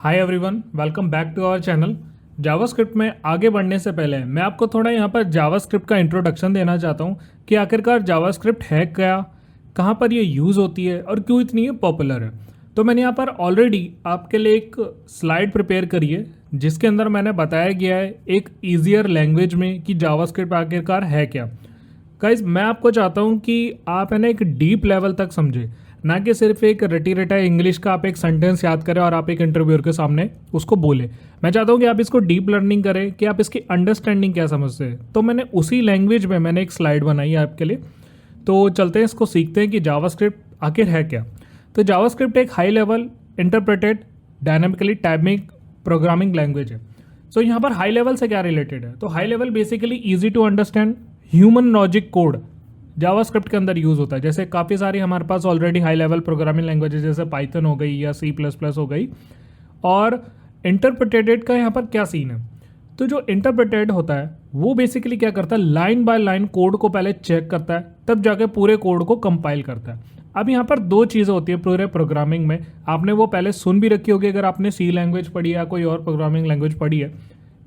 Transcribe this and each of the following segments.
Hi everyone, welcome back to our channel. JavaScript में आगे बढ़ने से पहले मैं आपको थोड़ा यहाँ पर जावास्क्रिप्ट का इंट्रोडक्शन देना चाहता हूँ कि आखिरकार जावास्क्रिप्ट है क्या, कहाँ पर ये यूज़ होती है और क्यों इतनी ये पॉपुलर है। तो मैंने यहाँ पर ऑलरेडी आपके लिए एक स्लाइड प्रिपेयर करी है जिसके अंदर मैंने बताया गया है एक ईजियर लैंग्वेज में कि जावास्क्रिप्ट आखिरकार है क्या। गाइज मैं आपको चाहता हूँ कि आप है ना एक डीप लेवल तक समझे, ना कि सिर्फ एक रटी रटा इंग्लिश का आप एक सेंटेंस याद करें और आप एक इंटरव्यूअर के सामने उसको बोले। मैं चाहता हूँ कि आप इसको डीप लर्निंग करें कि आप इसकी अंडरस्टैंडिंग क्या समझते हैं। तो मैंने उसी लैंग्वेज में मैंने एक स्लाइड बनाई है आपके लिए। तो चलते हैं, इसको सीखते हैं कि जावास्क्रिप्ट आखिर है क्या। तो जावास्क्रिप्ट एक high level interpreted dynamically typing programming language है। सो यहाँ पर हाई लेवल से क्या रिलेटेड है, तो high level basically easy to understand human logic code JavaScript के अंदर यूज़ होता है। जैसे काफ़ी सारी हमारे पास already high level programming languages जैसे पाइथन हो गई या C++ हो गई। और इंटरप्रेटेड का यहाँ पर क्या सीन है, तो जो इंटरप्रेटेड होता है वो बेसिकली क्या करता है, लाइन बाय लाइन कोड को पहले चेक करता है तब जाके पूरे कोड को कंपाइल करता है। अब यहाँ पर दो चीज़ें होती है पूरे प्रोग्रामिंग में, आपने वो पहले सुन भी रखी होगी अगर आपने C लैंग्वेज पढ़ी या कोई और प्रोग्रामिंग लैंग्वेज पढ़ी है,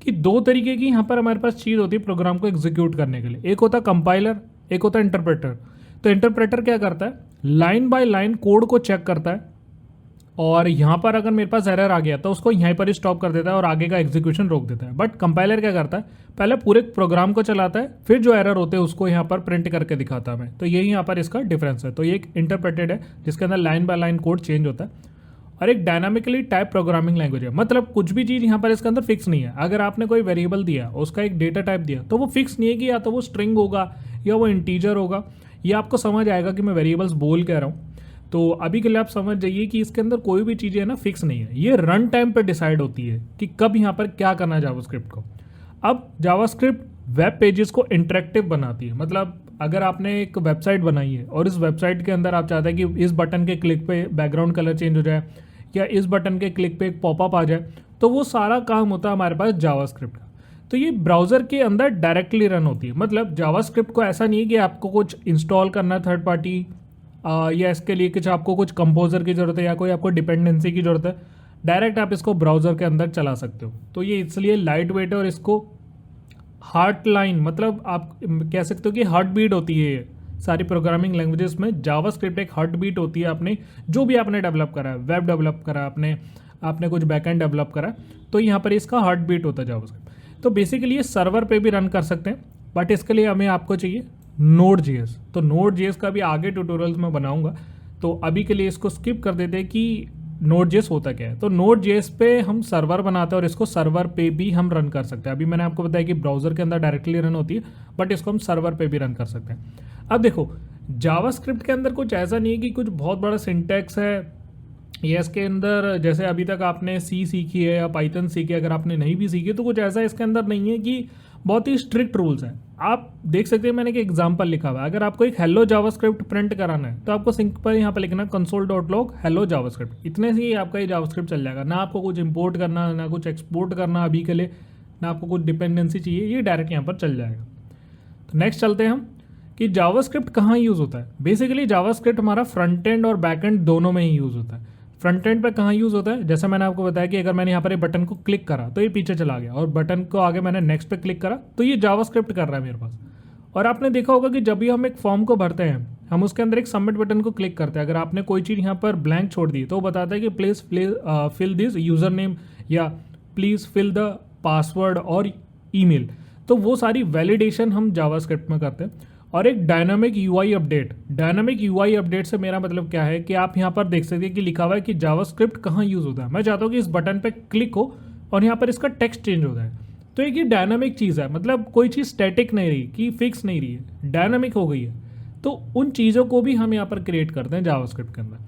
कि दो तरीके की यहाँ पर हमारे पास चीज़ होती है प्रोग्राम को एग्जीक्यूट करने के लिए। एक होता है कंपाइलर, एक होता है इंटरप्रेटर। तो इंटरप्रेटर क्या करता है, लाइन बाय लाइन कोड को चेक करता है और यहाँ पर अगर मेरे पास एरर आ गया तो उसको यहीं पर ही स्टॉप कर देता है और आगे का एग्जीक्यूशन रोक देता है। बट कंपाइलर क्या करता है, पहले पूरे प्रोग्राम को चलाता है, फिर जो एरर होते हैं उसको यहाँ पर प्रिंट करके दिखाता है हमें। तो यही यहाँ पर इसका डिफरेंस है। तो ये एक इंटरप्रेटेड है जिसके अंदर line by line code change होता है, और एक डायनामिकली टाइप प्रोग्रामिंग लैंग्वेज है। मतलब कुछ भी चीज़ यहाँ पर इसके अंदर फिक्स नहीं है। अगर आपने कोई वेरिएबल दिया, उसका एक डेटा टाइप दिया, तो वो फिक्स नहीं है कि या तो वो स्ट्रिंग होगा या वो इंटीजर होगा। ये आपको समझ आएगा कि मैं वेरिएबल्स बोल कह रहा हूँ। तो अभी के लिए आप समझ जाइए कि इसके अंदर कोई भी चीज़ें है ना फिक्स नहीं है। ये रन टाइम पर डिसाइड होती है कि कब यहाँ पर क्या करना है जावास्क्रिप्ट को। अब जावास्क्रिप्ट वेब पेजेस को इंटरेक्टिव बनाती है। मतलब अगर आपने एक वेबसाइट बनाई है और इस वेबसाइट के अंदर आप चाहते हैं कि इस बटन के क्लिक पे बैकग्राउंड कलर चेंज हो जाए या इस बटन के क्लिक पे एक पॉपअप आ जाए, तो वो सारा काम होता है हमारे पास जावास्क्रिप्ट का। तो ये ब्राउज़र के अंदर डायरेक्टली रन होती है। मतलब जावास्क्रिप्ट को ऐसा नहीं है कि आपको कुछ इंस्टॉल करना है थर्ड पार्टी या इसके लिए कुछ आपको कुछ कंपोजर की ज़रूरत है या कोई आपको डिपेंडेंसी की ज़रूरत है। डायरेक्ट आप इसको ब्राउज़र के अंदर चला सकते हो। तो ये इसलिए लाइट वेट है और इसको हार्ट लाइन, मतलब आप कह सकते हो कि हार्ट बीट होती है ये सारी प्रोग्रामिंग लैंग्वेजेस में। जावास्क्रिप्ट एक हार्ट बीट होती है। आपने जो भी आपने डेवलप करा है, वेब डेवलप करा है आपने कुछ बैकएंड डेवलप करा है, तो यहाँ पर इसका हार्ट बीट होता है जावास्क्रिप्ट। तो बेसिकली ये सर्वर पे भी रन कर सकते हैं, बट इसके लिए हमें आपको चाहिए Node.js। तो Node.js का भी आगे ट्यूटोरियल्स में बनाऊंगा, तो अभी के लिए इसको स्किप कर देते हैं कि Node.js होता क्या है। तो Node.js पे हम सर्वर बनाते हैं और इसको सर्वर पे भी हम रन कर सकते हैं। अभी मैंने आपको बताया कि ब्राउज़र के अंदर डायरेक्टली रन होती है, बट इसको हम सर्वर पे भी रन कर सकते हैं। अब देखो, जावास्क्रिप्ट के अंदर कुछ ऐसा नहीं है कि कुछ बहुत बड़ा सिंटैक्स है या इसके अंदर जैसे अभी तक आपने C सीखी है या पाइथन सीखी है, अगर आपने नहीं भी सीखी तो कुछ ऐसा इसके अंदर नहीं है कि बहुत ही स्ट्रिक्ट रूल्स हैं। आप देख सकते हैं मैंने एक एग्जांपल लिखा हुआ है। अगर आपको एक हेलो जावास्क्रिप्ट प्रिंट कराना है तो आपको सिंपल यहाँ पर लिखना console.log हेलो जावास्क्रिप्ट। इतने से ही आपका ये जावास्क्रिप्ट चल जाएगा। ना आपको कुछ इंपोर्ट करना, ना कुछ एक्सपोर्ट करना अभी के लिए, ना आपको कुछ डिपेंडेंसी चाहिए, ये डायरेक्ट यहाँ पर चल जाएगा। तो नेक्स्ट चलते हैं हम कि जावास्क्रिप्ट कहाँ यूज़ होता है। बेसिकली जावास्क्रिप्ट हमारा फ्रंट एंड और बैक एंड दोनों में ही यूज़ होता है। फ्रंट एंड पे कहाँ यूज़ होता है, जैसे मैंने आपको बताया कि अगर मैंने यहाँ पर एक बटन को क्लिक करा तो ये पीछे चला गया, और बटन को आगे मैंने नेक्स्ट पे क्लिक करा तो ये जावास्क्रिप्ट कर रहा है मेरे पास। और आपने देखा होगा कि जब भी हम एक फॉर्म को भरते हैं, हम उसके अंदर एक सबमिट बटन को क्लिक करते हैं। अगर आपने कोई चीज़ यहाँ पर ब्लैंक छोड़ दी तो वो बताता है कि please fill this user name या प्लीज़ फिल द पासवर्ड और ईमेल। तो वो सारी वैलिडेशन हम जावास्क्रिप्ट में करते हैं। और एक dynamic UI update. Dynamic UI update से मेरा मतलब क्या है कि आप यहाँ पर देख सकते हैं कि लिखा हुआ है कि जावास्क्रिप्ट कहाँ यूज़ होता है। मैं चाहता हूँ कि इस बटन पे क्लिक हो और यहाँ पर इसका टेक्स्ट चेंज हो जाए। तो एक ये डायनामिक चीज़ है, मतलब कोई चीज़ स्टैटिक नहीं रही कि फिक्स नहीं रही है, डायनामिक हो गई है। तो उन चीज़ों को भी हम यहाँ पर क्रिएट करते हैं जावास्क्रिप्ट के अंदर।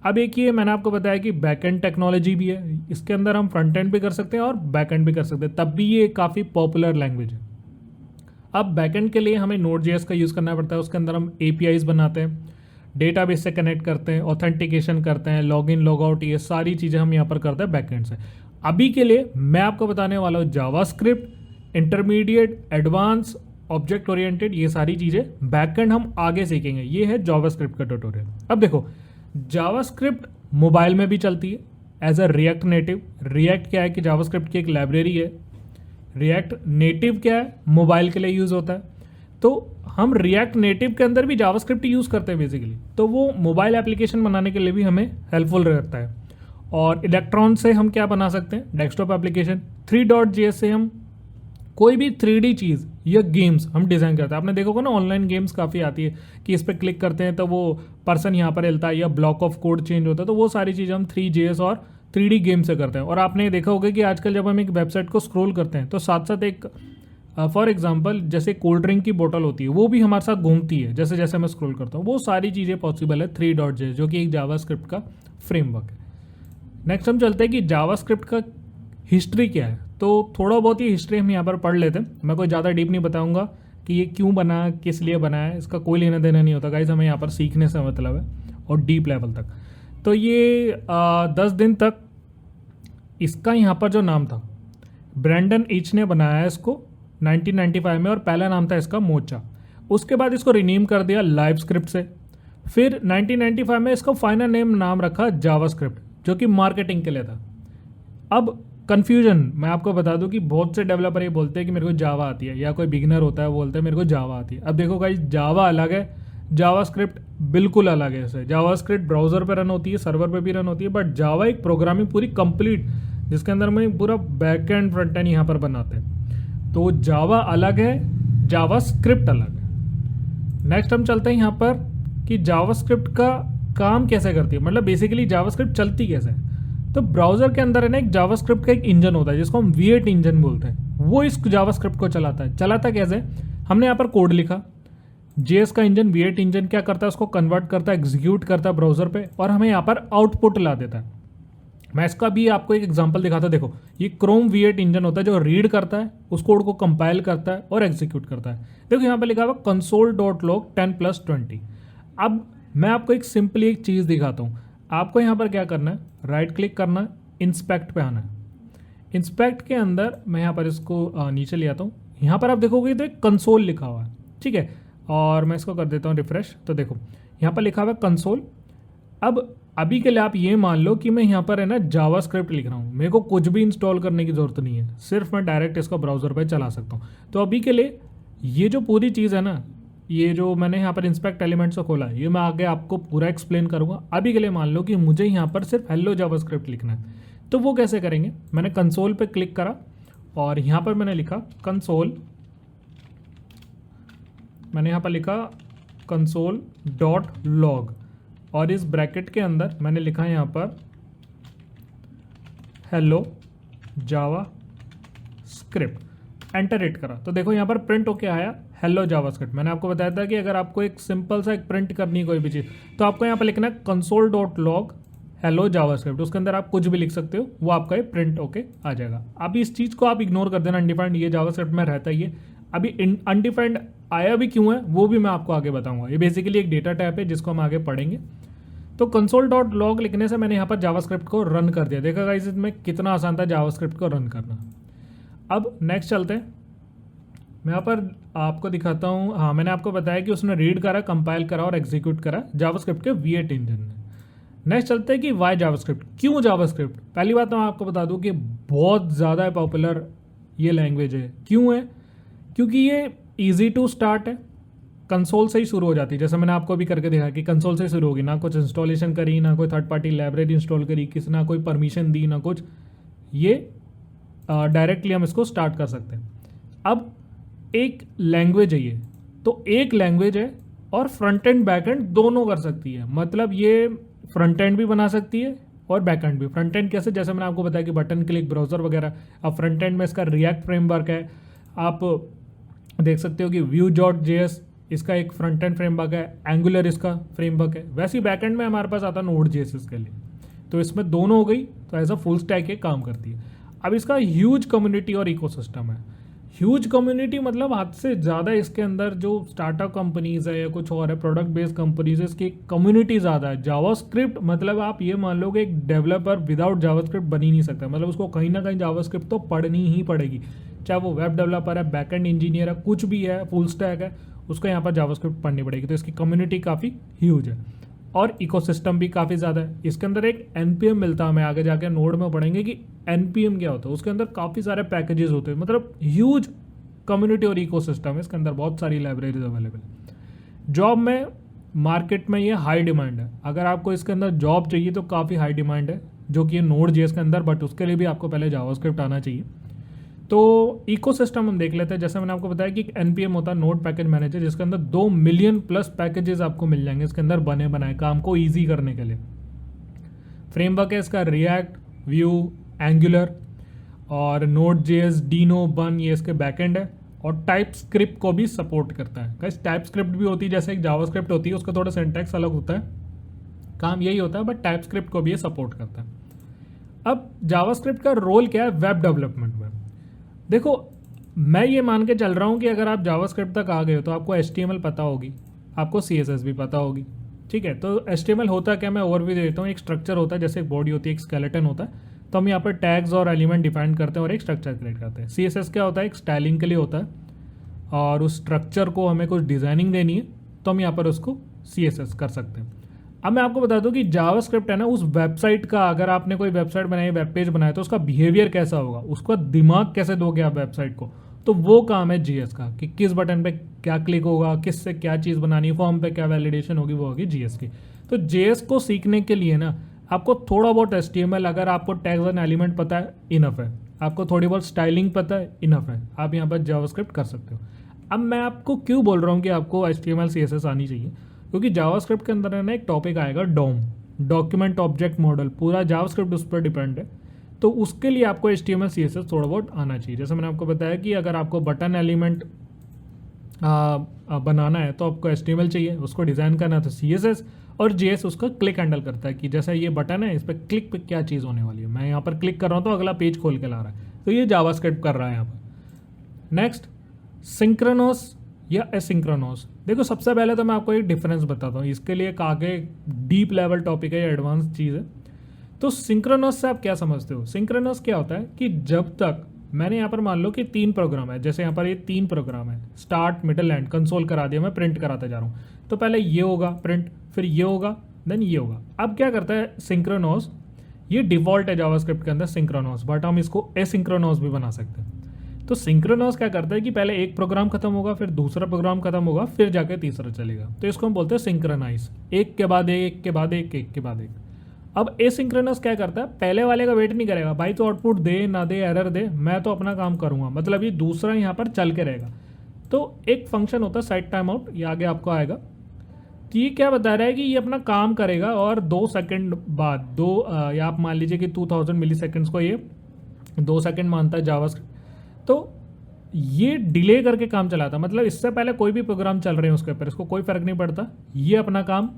अब एक ये मैंने आपको बताया कि बैकएंड टेक्नोलॉजी भी है, इसके अंदर हम फ्रंट एंड भी कर सकते हैं और बैकएंड भी कर सकते हैं, तब भी ये काफ़ी पॉपुलर लैंग्वेज है। अब बैकएंड के लिए हमें Node.js का यूज़ करना पड़ता है। उसके अंदर हम APIs बनाते हैं, डेटाबेस से कनेक्ट करते हैं, ऑथेंटिकेशन करते हैं, लॉगिन लॉगआउट, ये सारी चीज़ें हम यहाँ पर करते हैं बैकएंड से। अभी के लिए मैं आपको बताने वाला हूँ JavaScript, intermediate, advance, object oriented, ये सारी चीज़ें बैकएंड हम आगे सीखेंगे। ये है जावास्क्रिप्ट का ट्यूटोरियल। अब देखो, जावास्क्रिप्ट मोबाइल में भी चलती है, as a React Native. React क्या है कि जावास्क्रिप्ट की एक लाइब्रेरी है। रिएक्ट नेटिव क्या है, मोबाइल के लिए यूज़ होता है। तो हम रिएक्ट नेटिव के अंदर भी जावास्क्रिप्ट यूज़ करते हैं बेसिकली, तो वो मोबाइल एप्लीकेशन बनाने के लिए भी हमें हेल्पफुल रहता है। और इलेक्ट्रॉन से हम क्या बना सकते हैं, डेस्कटॉप एप्लीकेशन। 3.js से हम कोई भी 3D चीज़ या गेम्स हम डिज़ाइन करते हैं। आपने देखा होगा ना, ऑनलाइन गेम्स काफ़ी आती है कि इस पर क्लिक करते हैं तो वो पर्सन यहाँ पर हिलता है या ब्लॉक ऑफ कोड चेंज होता है, तो वो सारी चीज़ें हम 3JS और 3D गेम से करते हैं। और आपने देखा होगा कि आजकल जब हम एक वेबसाइट को स्क्रॉल करते हैं तो साथ साथ एक फॉर एग्जांपल जैसे कोल्ड ड्रिंक की बोतल होती है, वो भी हमारे साथ घूमती है जैसे जैसे मैं स्क्रॉल करता हूँ। वो सारी चीज़ें पॉसिबल है 3.js, जो कि एक जावास्क्रिप्ट का फ्रेमवर्क है। नेक्स्ट हम चलते हैं कि जावास्क्रिप्ट का हिस्ट्री क्या है। तो थोड़ा बहुत ही हिस्ट्री हम यहाँ पर पढ़ लेते हैं। मैं कोई ज़्यादा डीप नहीं बताऊँगा कि ये क्यों बना, किस लिए बना है, इसका कोई लेना देना नहीं होता गाइस, हमें यहाँ पर सीखने से मतलब है और डीप लेवल तक। तो ये 10 दिन तक इसका यहाँ पर जो नाम था, ब्रैंडन एच ने बनाया इसको 1995 में, और पहला नाम था इसका मोचा। उसके बाद इसको रिनेम कर दिया लाइव स्क्रिप्ट से। फिर 1995 में इसका फाइनल नाम रखा जावास्क्रिप्ट, जो कि मार्केटिंग के लिए था। अब कन्फ्यूजन मैं आपको बता दूं कि बहुत से डेवलपर ये बोलते हैं कि मेरे को जावा आती है, या कोई बिगिनर होता है वो बोलते हैं मेरे को जावा आती है। अब देखो गाइस, जावा अलग है, जावास्क्रिप्ट बिल्कुल अलग है। इसे जावास्क्रिप्ट ब्राउजर पे रन होती है, सर्वर पे भी रन होती है, बट जावा एक प्रोग्रामिंग पूरी कंप्लीट, जिसके अंदर में पूरा बैक एंड फ्रंट एंड यहाँ पर बनाते हैं। तो जावा अलग है, जावास्क्रिप्ट अलग है। नेक्स्ट हम चलते हैं यहाँ पर कि जावास्क्रिप्ट का काम कैसे करती है, मतलब बेसिकली जावास्क्रिप्ट चलती कैसे है। तो ब्राउजर के अंदर है ना, एक जावास्क्रिप्ट का एक इंजन होता है जिसको हम V8 इंजन बोलते हैं, वो इस जावास्क्रिप्ट को चलाता है। चलाता कैसे, हमने यहाँ पर कोड लिखा, JS का इंजन V8 इंजन क्या करता है, उसको कन्वर्ट करता है, एग्जीक्यूट करता है ब्राउजर पे, और हमें यहाँ पर आउटपुट ला देता है। मैं इसका भी आपको एक एग्जांपल दिखाता हूँ। देखो, ये क्रोम V8 इंजन होता है जो रीड करता है, उस कोड को कंपाइल करता है और एग्जीक्यूट करता है। देखो यहाँ पर लिखा हुआ console.log 10+20। अब मैं आपको एक सिंपली एक चीज़ दिखाता हूँ। आपको यहाँ पर क्या करना है, राइट क्लिक करना है, इंस्पेक्ट पे आना है। इंस्पेक्ट के अंदर मैं यहाँ पर इसको नीचे ले आता हूँ। यहाँ पर आप देखोगे तो एक कंसोल लिखा हुआ है, ठीक है। और मैं इसको कर देता हूँ रिफ्रेश। तो देखो यहाँ पर लिखा हुआ है कंसोल। अब अभी के लिए आप ये मान लो कि मैं यहाँ पर है ना जावास्क्रिप्ट लिख रहा हूँ, मेरे को कुछ भी इंस्टॉल करने की ज़रूरत नहीं है, सिर्फ मैं डायरेक्ट इसको ब्राउज़र पर चला सकता हूँ। तो अभी के लिए ये जो पूरी चीज़ है ना, ये जो मैंने यहाँ पर इंस्पेक्ट एलिमेंट से खोला है, ये मैं आगे आपको पूरा एक्सप्लेन करूँगा। अभी के लिए मान लो कि मुझे यहाँ पर सिर्फ हेलो जावास्क्रिप्ट लिखना है, तो वो कैसे करेंगे। मैंने कंसोल पे क्लिक करा और यहाँ पर मैंने लिखा कंसोल, मैंने यहाँ पर लिखा console.log, और इस ब्रैकेट के अंदर मैंने लिखा यहाँ पर हेलो जावास्क्रिप्ट, एंटर हिट करा। तो देखो यहाँ पर प्रिंट होके आया हेलो जावास्क्रिप्ट। मैंने आपको बताया था कि अगर आपको एक सिंपल सा एक प्रिंट करनी है कोई भी चीज़, तो आपको यहाँ पर लिखना है console.log हेलो जावास्क्रिप्ट। उसके अंदर आप कुछ भी लिख सकते हो, वो आपका ये प्रिंट होके आ जाएगा। अभी इस चीज़ को आप इग्नोर कर देना, अनडिफाइंड ये जावास्क्रिप्ट में रहता ही है। अभी अनडिफाइंड आया भी क्यों है वो भी मैं आपको आगे बताऊंगा। ये बेसिकली एक डेटा टाइप है जिसको हम आगे पढ़ेंगे। तो console.log लिखने से मैंने यहाँ पर जावास्क्रिप्ट को रन कर दिया। देखा गाइस इसमें कितना आसान था जावास्क्रिप्ट को रन करना। अब नेक्स्ट चलते हैं, मैं यहाँ पर आपको दिखाता हूँ। हाँ, मैंने आपको बताया कि उसने रीड करा, कंपाइल करा और एग्जीक्यूट करा जावास्क्रिप्ट के V8 इंजन ने। नेक्स्ट चलते हैं कि वाई जावास्क्रिप्ट, क्यों जावास्क्रिप्ट। पहली बात तो मैं आपको बता दूँ कि बहुत ज़्यादा पॉपुलर ये लैंग्वेज है। क्यों है, क्योंकि ये ईजी टू स्टार्ट है, कंसोल से ही शुरू हो जाती है। जैसे मैंने आपको भी करके दिखाया कि कंसोल से शुरू होगी, ना कुछ इंस्टॉलेशन करी, ना कोई थर्ड पार्टी लाइब्रेरी इंस्टॉल करी, किसी ना कोई परमिशन दी, ना कुछ, ये डायरेक्टली हम इसको स्टार्ट कर सकते हैं। अब एक लैंग्वेज है ये, तो एक लैंग्वेज है और फ्रंट एंड बैक एंड दोनों कर सकती है। मतलब ये फ्रंट एंड भी बना सकती है और बैक एंड भी। फ्रंट एंड कैसे, जैसे मैंने आपको बताया कि बटन क्लिक ब्राउजर वगैरह। अब फ्रंट एंड में इसका रिएक्ट फ्रेमवर्क है, आप देख सकते हो कि Vue.js इसका एक फ्रंट एंड फ्रेमवर्क है, एंगुलर इसका फ्रेमवर्क है। वैसे ही बैक एंड में हमारे पास आता है Node.js इसके लिए। तो इसमें दोनों हो गई, तो ऐसा फुल स्टैक ये काम करती है। अब इसका ह्यूज कम्युनिटी और इकोसिस्टम है। ह्यूज कम्युनिटी मतलब हद से ज़्यादा इसके अंदर जो स्टार्टअप कंपनीज है या कुछ और है, प्रोडक्ट बेस्ड कंपनीज है, इसकी कम्युनिटी ज़्यादा है। जावास्क्रिप्ट मतलब आप ये मान लो कि एक डेवलपर विदाउट जावास्क्रिप्ट बन ही नहीं सकता। मतलब उसको कहीं ना कहीं जावास्क्रिप्ट तो पढ़नी ही पड़ेगी, चाहे वो वेब डेवलपर है, बैकएंड इंजीनियर है, कुछ भी है, फुल स्टैक है, उसको यहाँ पर जावास्क्रिप्ट पढ़नी पड़ेगी। तो इसकी कम्युनिटी काफ़ी ह्यूज है। और इकोसिस्टम भी काफ़ी ज़्यादा है। इसके अंदर एक npm मिलता है हमें, आगे जाके नोड में पढ़ेंगे कि npm क्या होता है। उसके अंदर काफ़ी सारे पैकेजेस होते हैं, मतलब ह्यूज कम्युनिटी और इकोसिस्टम है। इसके अंदर बहुत सारी लाइब्रेरीज अवेलेबल है। जॉब में मार्केट में ये हाई डिमांड है। अगर आपको इसके अंदर जॉब चाहिए तो काफ़ी हाई डिमांड है, जो कि नोड जेएस के अंदर, बट उसके लिए भी आपको पहले जावास्क्रिप्ट आना चाहिए। तो इकोसिस्टम हम देख लेते हैं। जैसे मैंने आपको बताया कि npm होता है नोड पैकेज मैनेजर, जिसके अंदर 2 मिलियन प्लस पैकेजेस आपको मिल जाएंगे इसके अंदर बने बनाए काम को ईजी करने के लिए। फ्रेमवर्क है इसका रिएक्ट, व्यू, एंगुलर और नोड जेएस, डीनो, बन, ये इसके बैकएंड है। और टाइप स्क्रिप्ट को भी सपोर्ट करता है। गाइस टाइप स्क्रिप्ट भी होती है, जैसे एक जावास्क्रिप्ट होती है, उसका थोड़ा सिंटैक्स अलग होता है, काम यही होता है, बट टाइप स्क्रिप्ट को भी ये सपोर्ट करता है। अब जावास्क्रिप्ट का रोल क्या है वेब डेवलपमेंट में? देखो, मैं ये मान के चल रहा हूँ कि अगर आप जावास्क्रिप्ट तक आ गए हो तो आपको HTML पता होगी, आपको CSS भी पता होगी, ठीक है। तो HTML होता क्या, मैं ओवरव्यू दे देता हूँ। एक स्ट्रक्चर होता है, जैसे एक बॉडी होती है, एक स्केलेटन होता है, तो हम यहाँ पर टैग्स और एलिमेंट डिफाइन करते हैं और एक स्ट्रक्चर क्रिएट करते हैं। CSS क्या होता है, एक स्टाइलिंग के लिए होता है, और उस स्ट्रक्चर को हमें कुछ डिज़ाइनिंग देनी है तो हम यहाँ पर उसको CSS कर सकते हैं। अब मैं आपको बता दूं कि जावास्क्रिप्ट है ना, उस वेबसाइट का, अगर आपने कोई वेबसाइट बनाई, वेब पेज बनाया, तो उसका बिहेवियर कैसा होगा, उसका दिमाग कैसे दोगे आप वेबसाइट को, तो वो काम है जीएस का, कि किस बटन पे क्या क्लिक होगा, किस से क्या चीज़ बनानी है, फॉर्म पे क्या वैलिडेशन होगी, वो होगी जीएस की। तो जीएस को सीखने के लिए ना आपको थोड़ा बहुत HTML, अगर आपको टैग्स एंड एलिमेंट पता है, इनफ है। आपको थोड़ी बहुत स्टाइलिंग पता है, इनफ है, आप यहाँ पर जावास्क्रिप्ट कर सकते हो। अब मैं आपको क्यों बोल रहा हूँ कि आपको HTML CSS आनी चाहिए, क्योंकि जावास्क्रिप्ट के अंदर है ना एक टॉपिक आएगा डॉम, डॉक्यूमेंट ऑब्जेक्ट मॉडल, पूरा जावास्क्रिप्ट उस पर डिपेंड है। तो उसके लिए आपको HTML CSS थोड़ा बहुत आना चाहिए। जैसे मैंने आपको बताया कि अगर आपको बटन एलिमेंट बनाना है तो आपको HTML चाहिए, उसको डिज़ाइन करना है तो CSS, और JS उसका क्लिक हैंडल करता है कि जैसे ये बटन है, इस पर क्लिक पे क्या चीज़ होने वाली है, मैं यहाँ पर क्लिक कर रहा हूँ तो अगला पेज खोल के ला रहा है, तो ये जावास्क्रिप्ट कर रहा है यहाँ पर। नेक्स्ट, सिंक्रोनस या एसिंक्रोनस। देखो, सबसे पहले तो मैं आपको एक डिफरेंस बताता हूँ, इसके लिए एक आगे डीप लेवल टॉपिक है, एडवांस चीज़ है। तो सिंक्रोनस से आप क्या समझते हो? सिंक्रोनस क्या होता है कि जब तक मैंने यहाँ पर मान लो कि 3 प्रोग्राम है, जैसे यहाँ पर ये 3 प्रोग्राम है, स्टार्ट, मिडल, एंड, कंसोल करा दिया, मैं प्रिंट कराते जा रहा हूँ, तो पहले ये होगा प्रिंट, फिर ये होगा, देन ये होगा। अब क्या करता है सिंक्रोनस, ये डिफॉल्ट है जावास्क्रिप्ट के अंदर सिंक्रोनस, बट हम इसको एसिंक्रोनस भी बना सकते हैं। तो सिंक्रोनस क्या करता है कि पहले एक प्रोग्राम खत्म होगा, फिर दूसरा प्रोग्राम खत्म होगा, फिर जाके तीसरा चलेगा, तो इसको हम बोलते हैं सिंक्रोनाइज, एक के बाद एक के बाद एक, एक के बाद एक। अब एसिंक्रोनस क्या करता है, पहले वाले का वेट नहीं करेगा, भाई तो आउटपुट दे ना दे, एरर दे, मैं तो अपना काम करूंगा, मतलब ये दूसरा यहाँ पर चल के रहेगा। तो एक फंक्शन होता है सेट टाइम आउट, ये आगे आपको आएगा। तो ये क्या बता रहा है कि ये अपना काम करेगा और 2 सेकंड बाद, या आप मान लीजिए कि 2000 मिली सेकेंड्स को ये 2 सेकंड मानता है जावास्क्रिप्ट, तो ये डिले करके काम चलाता, मतलब इससे पहले कोई भी प्रोग्राम चल रहे हैं उसके ऊपर, इसको कोई फर्क नहीं पड़ता, ये अपना काम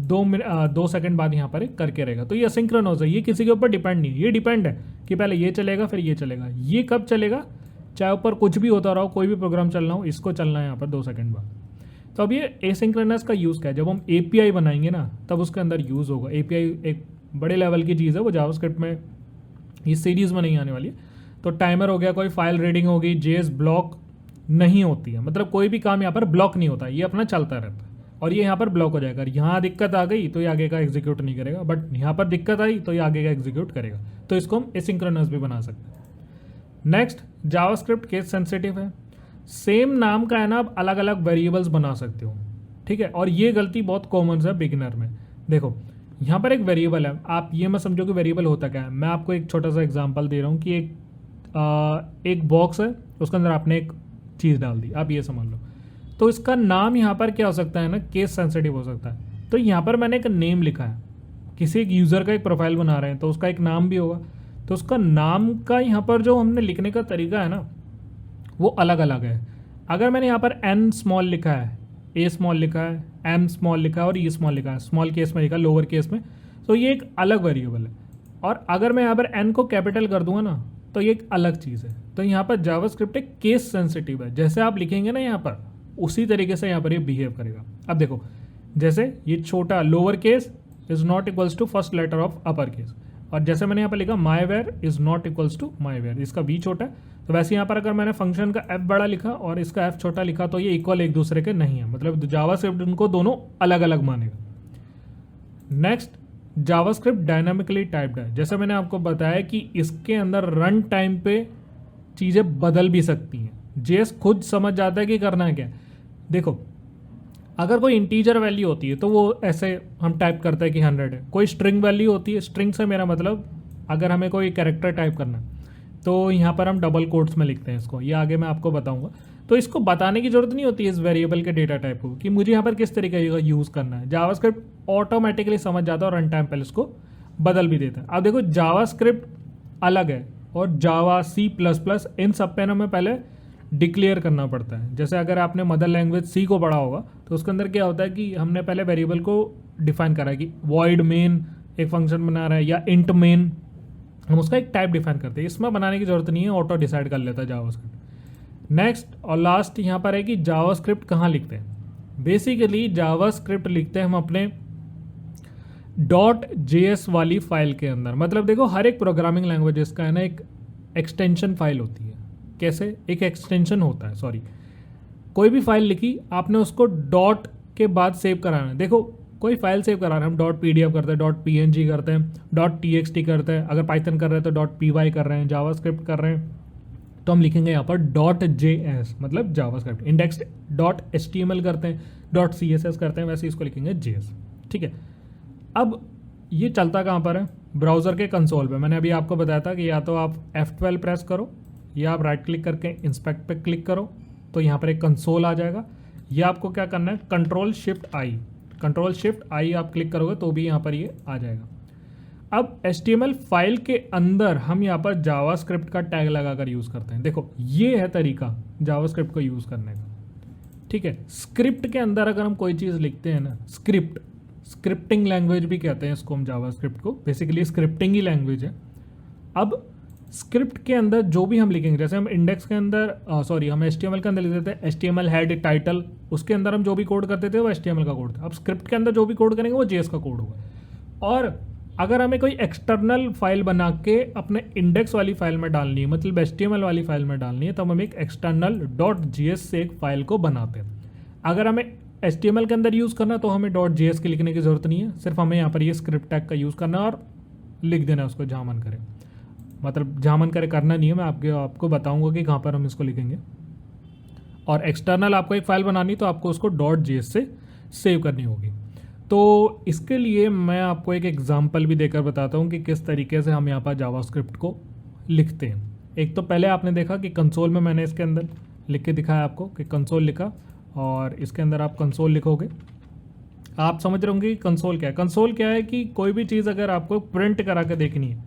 2 सेकंड बाद यहाँ पर करके रहेगा। तो ये असिंक्रोनस है, ये किसी के ऊपर डिपेंड नहीं है, ये डिपेंड है कि पहले ये चलेगा फिर ये चलेगा। ये कब चलेगा, चाहे ऊपर कुछ भी होता रहो, कोई भी प्रोग्राम चलना हो, इसको चलना है यहाँ पर 2 सेकंड बाद। तो अब ये एसिंक्रोनस का यूज़ क्या है, जब हम API बनाएंगे ना तब उसके अंदर यूज़ होगा। API एक बड़े लेवल की चीज़ है, वो जावास्क्रिप्ट में इस सीरीज़ में नहीं आने वाली है। तो टाइमर हो गया, कोई फाइल रीडिंग होगी, JS ब्लॉक नहीं होती है, मतलब कोई भी काम यहाँ पर ब्लॉक नहीं होता, ये अपना चलता रहता है, और ये यहाँ पर ब्लॉक हो जाएगा। यहाँ दिक्कत आ गई तो ये आगे का एग्जीक्यूट नहीं करेगा, बट यहाँ पर दिक्कत आई तो ये आगे का एग्जीक्यूट करेगा। तो इसको हम एसिंक्रोनस भी बना सकते हैं। नेक्स्ट, जावास्क्रिप्ट केस सेंसिटिव है। सेम नाम का है ना, आप अलग अलग वेरिएबल्स बना सकते हो, ठीक है। और ये गलती बहुत कॉमन है बिगिनर में। देखो, यहाँ पर एक वेरिएबल है, आप ये मत समझो कि वेरिएबल होता क्या है। मैं आपको एक छोटा सा एग्जांपल दे रहा हूँ कि एक बॉक्स है, उसके अंदर आपने एक चीज़ डाल दी, आप ये समझ लो। तो इसका नाम यहाँ पर क्या हो सकता है ना, केस सेंसिटिव हो सकता है। तो यहाँ पर मैंने एक नेम लिखा है, किसी एक यूज़र का एक प्रोफाइल बना रहे हैं तो उसका एक नाम भी होगा, तो उसका नाम का यहाँ पर जो हमने लिखने का तरीका है ना, वो अलग अलग है। अगर मैंने यहाँ पर N स्मॉल लिखा है, A स्मॉल लिखा है, M स्मॉल लिखा है और E स्मॉल लिखा है, स्मॉल केस में लिखा है, लोअर केस में, तो ये एक अलग वेरिएबल है। और अगर मैं यहाँ पर N को कैपिटल कर दूंगा ना, तो ये एक अलग चीज़ है। तो यहाँ पर जावास्क्रिप्ट एक केस सेंसिटिव है, जैसे आप लिखेंगे ना यहाँ पर, उसी तरीके से यहाँ पर ये बिहेव करेगा। अब देखो, जैसे ये छोटा lower case is not equals to first letter of upper case, और जैसे मैंने यहाँ पर लिखा my where is not equals to my where, इसका वी छोटा है, तो वैसे यहाँ पर अगर मैंने फंक्शन का f बड़ा लिखा और इसका f छोटा लिखा तो ये इक्वल एक दूसरे के नहीं है, मतलब जावास्क्रिप्ट उनको दोनों अलग अलग मानेगा। नेक्स्ट, जावास्क्रिप्ट डायनामिकली टाइप्ड है। जैसे मैंने आपको बताया कि इसके अंदर रन टाइम पे चीज़ें बदल भी सकती हैं। जेएस खुद समझ जाता है कि करना है क्या। देखो, अगर कोई इंटीजर वैल्यू होती है तो वो ऐसे हम टाइप करते हैं कि 100 है। कोई स्ट्रिंग वैल्यू होती है, स्ट्रिंग से मेरा मतलब अगर हमें कोई कैरेक्टर टाइप करना है तो यहाँ पर हम डबल कोट्स में लिखते हैं इसको, ये आगे मैं आपको बताऊंगा। तो इसको बताने की जरूरत नहीं होती इस वेरिएबल के डेटा टाइप को कि मुझे यहाँ पर किस तरीके का यूज़ करना है। जावास्क्रिप्ट ऑटोमेटिकली समझ जाता है और रन टाइम पहले इसको बदल भी देता है। अब देखो, जावास्क्रिप्ट अलग है और जावा, सी प्लस प्लस, इन सब पे हमें पहले डिक्लेयर करना पड़ता है। जैसे अगर आपने मदर लैंग्वेज सी को पढ़ा होगा तो उसके अंदर क्या होता है कि हमने पहले वेरिएबल को डिफाइन करा है कि वॉइड मेन एक फंक्शन बना रहा है या इंट मेन, हम उसका एक टाइप डिफाइन करते हैं। इसमें बनाने की जरूरत नहीं है, ऑटो डिसाइड कर लेता है जावास्क्रिप्ट। नेक्स्ट और लास्ट यहाँ पर है कि जावास्क्रिप्ट कहाँ लिखते हैं। बेसिकली जावास्क्रिप्ट लिखते हैं हम अपने .js वाली फाइल के अंदर। मतलब देखो, हर एक प्रोग्रामिंग लैंग्वेजेस का है ना एक एक्सटेंशन फाइल होती है। कैसे? एक एक्सटेंशन होता है, सॉरी, कोई भी फाइल लिखी आपने उसको डॉट के बाद सेव कराना है। देखो, कोई फाइल सेव करा रहे हैं हम .pdf करते हैं, .png करते हैं, .txt करते हैं, अगर पाइथन कर रहे हैं तो .py कर रहे हैं, जावास्क्रिप्ट कर रहे हैं तो हम लिखेंगे यहाँ पर .js मतलब जावास्क्रिप्ट। इंडेक्स .html करते हैं, .css करते हैं, वैसे इसको लिखेंगे js। ठीक है, अब ये चलता कहाँ पर है? ब्राउज़र के कंसोल पे। मैंने अभी आपको बताया था कि या तो आप F12 प्रेस करो या आप राइट क्लिक करके इंस्पेक्ट पे क्लिक करो तो यहाँ पर एक कंसोल आ जाएगा। या आपको क्या करना है, कंट्रोल शिफ्ट आई आप क्लिक करोगे तो भी यहाँ पर ये आ जाएगा। अब HTML फाइल के अंदर हम यहाँ पर जावास्क्रिप्ट का टैग लगाकर यूज़ करते हैं। देखो, ये है तरीका जावास्क्रिप्ट को यूज़ करने का। ठीक है, स्क्रिप्ट के अंदर अगर हम कोई चीज़ लिखते हैं ना, स्क्रिप्टिंग लैंग्वेज भी कहते हैं इसको हम जावास्क्रिप्ट को, बेसिकली स्क्रिप्टिंग ही लैंग्वेज है। अब स्क्रिप्ट के अंदर जो भी हम लिखेंगे, जैसे हम इंडेक्स के अंदर हम HTML के अंदर लिख देते हैं HTML हेड टाइटल, उसके अंदर हम जो भी कोड करते थे वो HTML का कोड था। अब स्क्रिप्ट के अंदर जो भी कोड करेंगे वो JS का कोड होगा। और अगर हमें कोई एक्सटर्नल फाइल बना के अपने इंडेक्स वाली फाइल में डालनी है, मतलब HTML वाली फाइल में डालनी है, तो हम एक एक्सटर्नल .js से एक फाइल को बनाते हैं। अगर हमें HTML के अंदर यूज़ करना तो हमें .js की लिखने की ज़रूरत नहीं है, सिर्फ हमें यहाँ पर ये स्क्रिप्ट टैग का यूज़ करना और लिख देना उसको जहाँ मन करे। मतलब जहाँ मन करे करना नहीं है, मैं आपको बताऊँगा कि कहाँ पर हम इसको लिखेंगे। और एक्सटर्नल आपको एक फ़ाइल बनानी तो आपको उसको .js से सेव करनी होगी। तो इसके लिए मैं आपको एक एग्जांपल भी देकर बताता हूँ कि किस तरीके से हम यहाँ पर जावास्क्रिप्ट को लिखते हैं। एक तो पहले आपने देखा कि कंसोल में मैंने इसके अंदर लिख के दिखाया आपको कि कंसोल लिखा, और इसके अंदर आप कंसोल लिखोगे। आप समझ रहे होंगे कि कंसोल क्या है। कंसोल क्या है कि कोई भी चीज़ अगर आपको प्रिंट करा के देखनी है,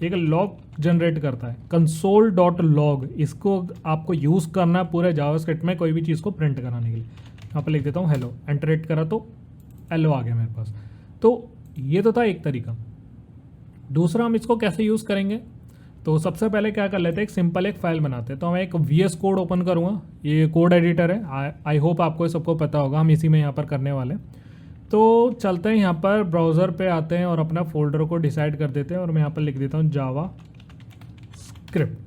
एक लॉग जनरेट करता है console.log, इसको आपको यूज़ करना है पूरे जावास्क्रिप्ट में कोई भी चीज़ को प्रिंट कराने के लिए। यहाँ पर लिख देता हूँ हेलो, एंटर हिट करा तो हेलो आ गया मेरे पास। तो ये तो था एक तरीका। दूसरा, हम इसको कैसे यूज़ करेंगे, तो सबसे पहले क्या कर लेते हैं, एक सिंपल एक फाइल बनाते हैं। तो मैं एक VS कोड ओपन करूँगा, ये कोड एडिटर है, आई होप आपको ये सबको पता होगा, हम इसी में यहाँ पर करने वाले हैं। तो चलते हैं यहाँ पर ब्राउज़र पे आते हैं और अपना फोल्डर को डिसाइड कर देते हैं, और मैं यहाँ पर लिख देता हूँ जावास्क्रिप्ट।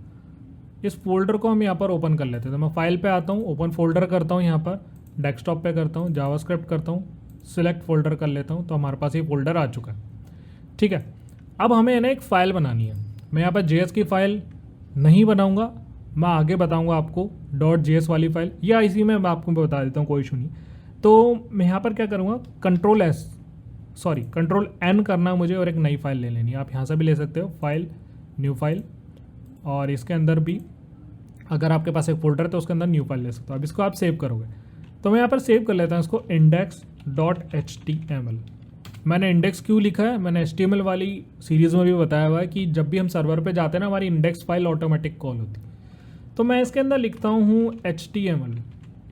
इस फोल्डर को हम यहाँ पर ओपन कर लेते हैं। तो मैं फाइल पे आता हूँ, ओपन फोल्डर करता हूँ, यहाँ पर डेस्कटॉप पे करता हूँ, जावास्क्रिप्ट करता हूँ, सिलेक्ट फोल्डर कर लेता हूँ, तो हमारे पास ये फोल्डर आ चुका है। ठीक है, अब हमें ना एक फ़ाइल बनानी है। मैं यहाँ पर JS की फ़ाइल नहीं बनाऊँगा, मैं आगे बताऊँगा आपको .js वाली फ़ाइल, या इसी में मैं आपको बता देता हूँ, कोई इशू नहीं। तो मैं यहाँ पर क्या करूँगा, कंट्रोल N करना मुझे और एक नई फाइल ले लेनी है। आप यहाँ से भी ले सकते हो, फाइल, न्यू फाइल, और इसके अंदर भी अगर आपके पास एक फोल्डर है तो उसके अंदर न्यू फाइल ले सकते हो। अब इसको आप सेव करोगे, तो मैं यहाँ पर सेव कर लेता हूँ इसको index.html। मैंने इंडेक्स क्यों लिखा है, मैंने HTML वाली सीरीज़ में भी बताया हुआ है कि जब भी हम सर्वर पे जाते हैं ना, हमारी इंडेक्स फाइल ऑटोमेटिक कॉल होती है। तो मैं इसके अंदर लिखता हूँ HTML,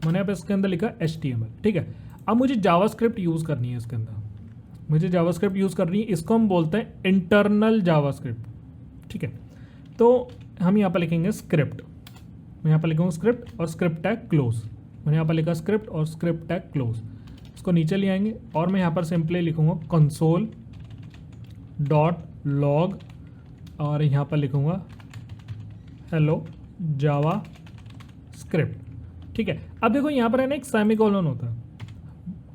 मैंने यहाँ पर इसके अंदर लिखा HTML। ठीक है, अब मुझे जावास्क्रिप्ट यूज़ करनी है इसके अंदर, मुझे जावास्क्रिप्ट यूज़ करनी है, इसको हम बोलते हैं इंटरनल जावास्क्रिप्ट। ठीक है, तो हम यहाँ पर लिखेंगे स्क्रिप्ट, मैं यहाँ पर लिखूँगा स्क्रिप्ट और स्क्रिप्ट टैग क्लोज। मैंने यहाँ पर लिखा स्क्रिप्ट और स्क्रिप्ट टैग क्लोज, इसको नीचे ले आएंगे और मैं यहाँ पर सिंपली लिखूँगा console.log और यहाँ पर लिखूँगा हेलो जावास्क्रिप्ट। ठीक है, अब देखो यहाँ पर है ना एक सेमीकोलन होता है,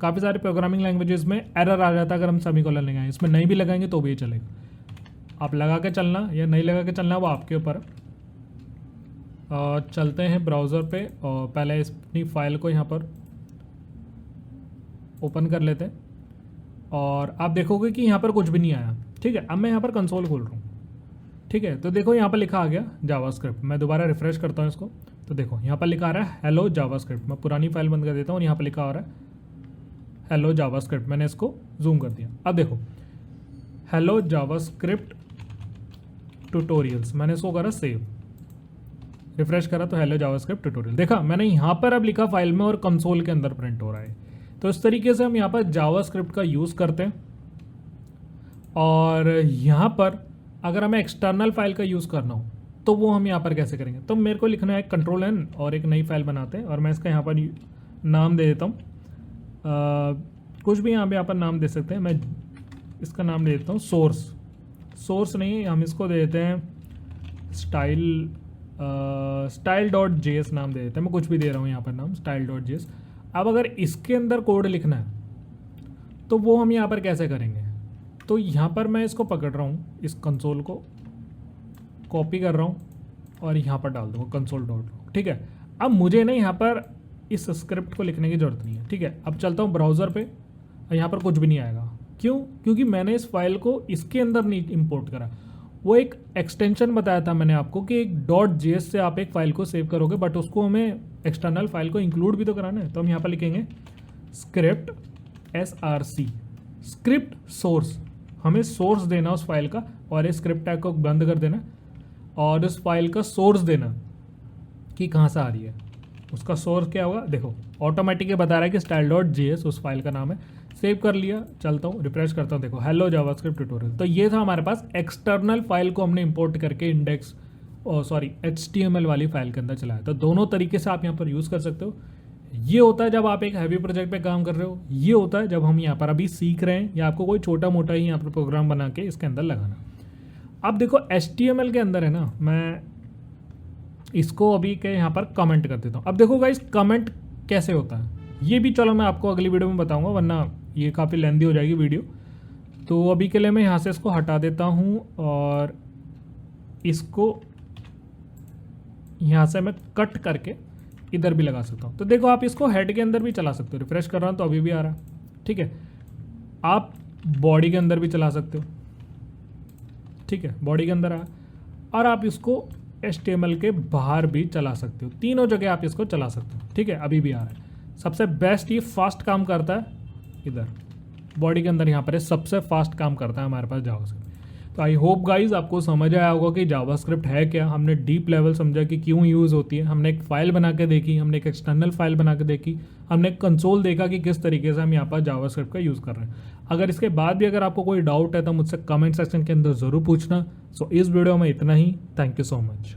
काफ़ी सारे प्रोग्रामिंग लैंग्वेजेस में एरर आ जाता है अगर हम सेमीकोलन लगाएं, इसमें नहीं भी लगाएंगे तो भी ये चलेगा। आप लगा के चलना या नहीं लगा के चलना वो आपके ऊपर। चलते हैं ब्राउज़र पे और पहले अपनी फाइल को यहाँ पर ओपन कर लेते हैं और आप देखोगे कि यहाँ पर कुछ भी नहीं आया। ठीक है, अब मैं यहाँ पर कंसोल खोल रहा हूँ। ठीक है, तो देखो यहाँ पर लिखा आ गया जावास्क्रिप्ट। मैं दोबारा रिफ्रेश करता हूँ इसको, तो देखो यहाँ पर लिखा आ रहा है हेलो जावास्क्रिप्ट। मैं पुरानी फाइल बंद कर देता हूँ और यहाँ पर लिखा आ रहा है हेलो जावास्क्रिप्ट। मैंने इसको जूम कर दिया। अब देखो हेलो जावास्क्रिप्ट ट्यूटोरियल्स, मैंने इसको करा सेव, रिफ्रेश करा तो हेलो जावास्क्रिप्ट ट्यूटोरियल। देखा मैंने यहाँ पर अब लिखा फाइल में और कंसोल के अंदर प्रिंट हो रहा है। तो इस तरीके से हम यहाँ पर जावास्क्रिप्ट का यूज़ करते हैं। और यहाँ पर अगर हमें एक्सटर्नल फाइल का यूज़ करना हो तो वो हम यहाँ पर कैसे करेंगे, तो मेरे को लिखना है कंट्रोल एन और एक नई फाइल बनाते हैं और मैं इसका यहाँ पर नाम दे देता हूँ, कुछ भी यहाँ पर नाम दे सकते हैं। मैं इसका नाम दे देता हूँ सोर्स नहीं, हम इसको दे देते हैं style.js नाम दे देते हैं। मैं कुछ भी दे रहा हूँ यहाँ पर नाम style.js। अब अगर इसके अंदर कोड लिखना है तो वो हम यहाँ पर कैसे करेंगे, तो यहाँ पर मैं इसको पकड़ रहा हूँ, इस कंसोल को कॉपी कर रहा हूँ और यहाँ पर डाल दूँगा console.log। ठीक है, अब मुझे ना यहाँ पर इस स्क्रिप्ट को लिखने की ज़रूरत नहीं है। ठीक है, अब चलता हूँ ब्राउज़र पे और यहाँ पर कुछ भी नहीं आएगा। क्यों? क्योंकि मैंने इस फाइल को इसके अंदर नहीं इंपोर्ट करा। वो एक एक्सटेंशन बताया था मैंने आपको कि एक .js से आप एक फ़ाइल को सेव करोगे, बट उसको हमें एक्सटर्नल फाइल को इंक्लूड भी तो कराना है। तो हम यहाँ पर लिखेंगे स्क्रिप्ट SRC, स्क्रिप्ट सोर्स, हमें सोर्स देना उस फाइल का और इस स्क्रिप्ट टैग को बंद कर देना और उस फाइल का सोर्स देना कि कहाँ से आ रही है। उसका सोर्स क्या होगा, देखो ऑटोमेटिक बता रहा है कि style.js उस फाइल का नाम है। सेव कर लिया, चलता हूँ रिफ्रेश करता हूँ, देखो हेलो जावास्क्रिप्ट ट्यूटोरियल। तो ये था हमारे पास एक्सटर्नल फाइल को हमने इंपोर्ट करके इंडेक्स HTML वाली फाइल के अंदर चलाया। तो दोनों तरीके से आप यहाँ पर यूज़ कर सकते हो। ये होता है जब आप एक हैवी प्रोजेक्ट पे काम कर रहे हो, ये होता है जब हम यहाँ पर अभी सीख रहे हैं या आपको कोई छोटा मोटा ही यहाँ पर प्रोग्राम बना के इसके अंदर लगाना। अब देखो HTML के अंदर है ना, मैं इसको अभी के यहाँ पर कमेंट कर देता हूँ। अब देखो गाइस कमेंट कैसे होता है ये भी चलो मैं आपको अगली वीडियो में बताऊँगा, वरना ये काफ़ी लेंदी हो जाएगी वीडियो। तो अभी के लिए मैं यहाँ से इसको हटा देता हूँ और इसको यहाँ से मैं कट करके इधर भी लगा सकता हूँ। तो देखो आप इसको हेड के अंदर भी चला सकते हो, रिफ्रेश कर रहा हूँ तो अभी भी आ रहा है। ठीक है, आप बॉडी के अंदर भी चला सकते हो। ठीक है, बॉडी के अंदर आया और आप इसको HTML के बाहर भी चला सकते हो, तीनों जगह आप इसको चला सकते हो। ठीक है, अभी भी आ रहा है। सबसे बेस्ट ये फास्ट काम करता है इधर बॉडी के अंदर, यहाँ पर सबसे फास्ट काम करता है हमारे पास जावास्क्रिप्ट। तो आई होप गाइज आपको समझ आया होगा कि जावास्क्रिप्ट है क्या। हमने डीप लेवल समझा कि क्यों यूज़ होती है, हमने एक फाइल बना के देखी, हमने एक एक्सटर्नल फाइल बना के देखी, हमने एक कंसोल देखा कि किस तरीके से हम यहाँ पर जावास्क्रिप्ट का यूज़ कर रहे हैं। अगर इसके बाद भी अगर आपको कोई डाउट है तो मुझसे कमेंट सेक्शन के अंदर ज़रूर पूछना। सो इस वीडियो में इतना ही। Thank you so much.